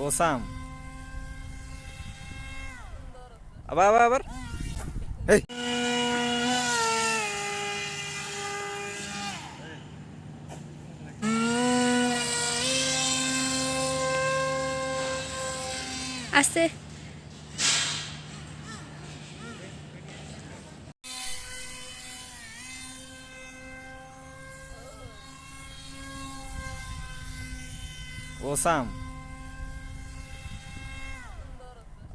Awesome আবার আবার আবার এই আছে। ওসাম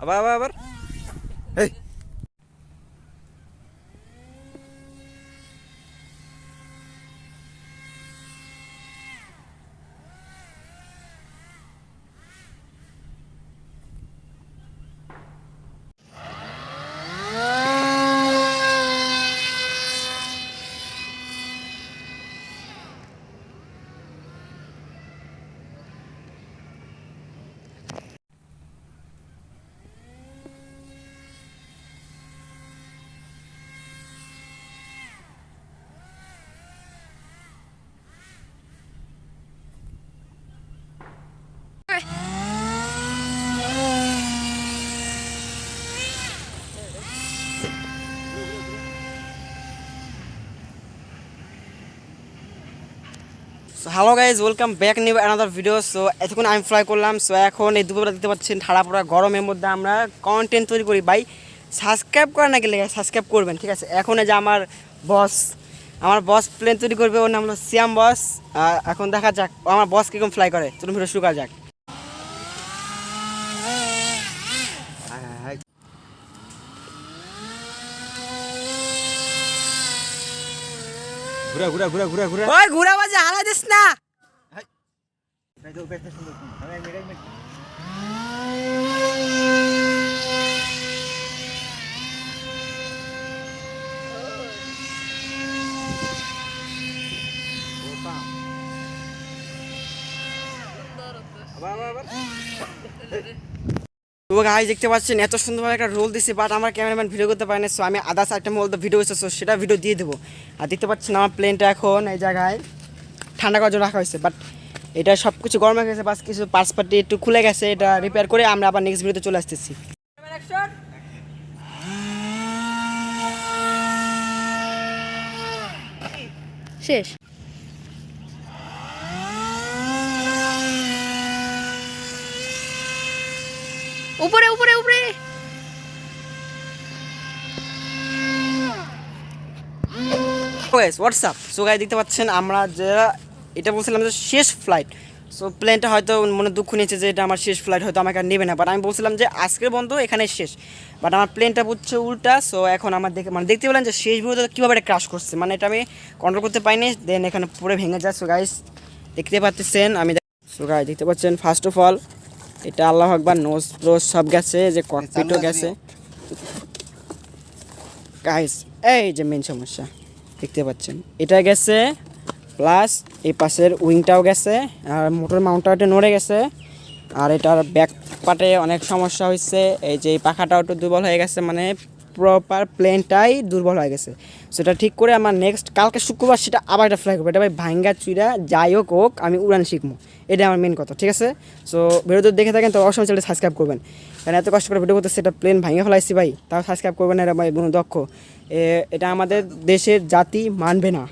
আবার আবার আবার এই hello guys, welcome back new another video. So এতক্ষণ আমি ফ্লাই করলাম। সো এখন এই দুপুরবেলা দিতে পারছেন ঠাড়া পোড়া গরমের মধ্যে আমরা কন্টেন্ট তৈরি করি। ভাই সাবস্ক্রাইব করেন না গেলে সাবস্ক্রাইব করবেন, ঠিক আছে? এখন এই যে আমার বস প্লেন তৈরি করবে, ওর নাম হলো সিয়াম বস। এখন দেখা যাক আমার বস কীরকম ফ্লাই করে। চলুন ভিডিও শুরু করা যাক। ঘুরা ঘুরা ঘুরা ঘুরা ঘুরা ওই ঘুরা বাজে হারাই দিস না। তো গাইস দেখতে পাচ্ছেন এত সুন্দরভাবে একটা রোল দিছি, বাট আমার ক্যামেরাম্যান ভিডিও করতে পারে না। সো আমি আদার্স একটা মল ভিডিও হয়েছে, সো সেটা ভিডিও দিয়ে দেবো। আর দেখতে পাচ্ছেন আমার প্লেনটা এখন এই জায়গায় ঠান্ডা করার জন্য রাখা হয়েছে, বাট এটা সব কিছু গরম হয়ে গেছে, বাস কিছু পার্টস পার্টি একটু খুলে গেছে। এটা রিপেয়ার করে আমরা আবার নেক্সট ভিডিওতে চলে আসতেছি। শেষ। উপরে উপরে উপরে হোয়াটসঅ্যাপ। সো গাইস দেখতে পাচ্ছেন আমরা যারা এটা বলছিলাম যে শেষ ফ্লাইট। সো প্লেনটা হয়তো মনে দুঃখ নিয়েছে যে এটা আমার শেষ ফ্লাইট, হয়তো আমাকে আর নেবে না। বাট আমি বলছিলাম যে আজকের বন্ধ এখানে শেষ, বাট আমার প্লেনটা বুঝছে উল্টা। সো এখন আমার দেখতে পেলাম যে শেষ ভিডিওতে কীভাবে এটা ক্রাশ করছে, মানে এটা আমি কন্ট্রোল করতে পারিনি, দেন এখানে পুরো ভেঙে যায়। সো গাইস দেখতে পাচ্ছেন সো গাইস দেখতে পাচ্ছেন ফার্স্ট অফ অল এটা আল্লাহ আকবার, নোজ রোজ সব গেছে, যে ককপিটও গেছে গাইস। এই যে মেন সমস্যা দেখতে পাচ্ছেন এটা গেছে, প্লাস এই পাশের উইংটাও গেছে, আর মোটর মাউন্টটাও এটা নড়ে গেছে, আর এটার ব্যাক পার্টে অনেক সমস্যা হয়েছে। এই যে এই পাখাটাও একটু দুর্বল হয়ে গেছে, মানে প্রপার প্লেনটাই দুর্বল হয়ে গেছে। সেটা ঠিক করে আমার নেক্সট কালকে শুক্রবার সেটা আবার একটা ফ্লাই করবো। এটা ভাই ভাঙ্গা চুইরা যাই হোক আমি উড়ান শিখবো, এটা আমার মেন কথা, ঠিক আছে? সো ভিডিও যদি দেখে থাকেন তো অবশ্যই চ্যানেলটা সাবস্ক্রাইব করবেন, কারণ এত কষ্ট করে ভিডিও করতে সেটা প্লেন ভাঙে ফেলাইছি ভাই, তাও সাবস্ক্রাইব করবেন না, এটা ভাই দক্ষ। এটা আমাদের দেশের জাতি মানবে না।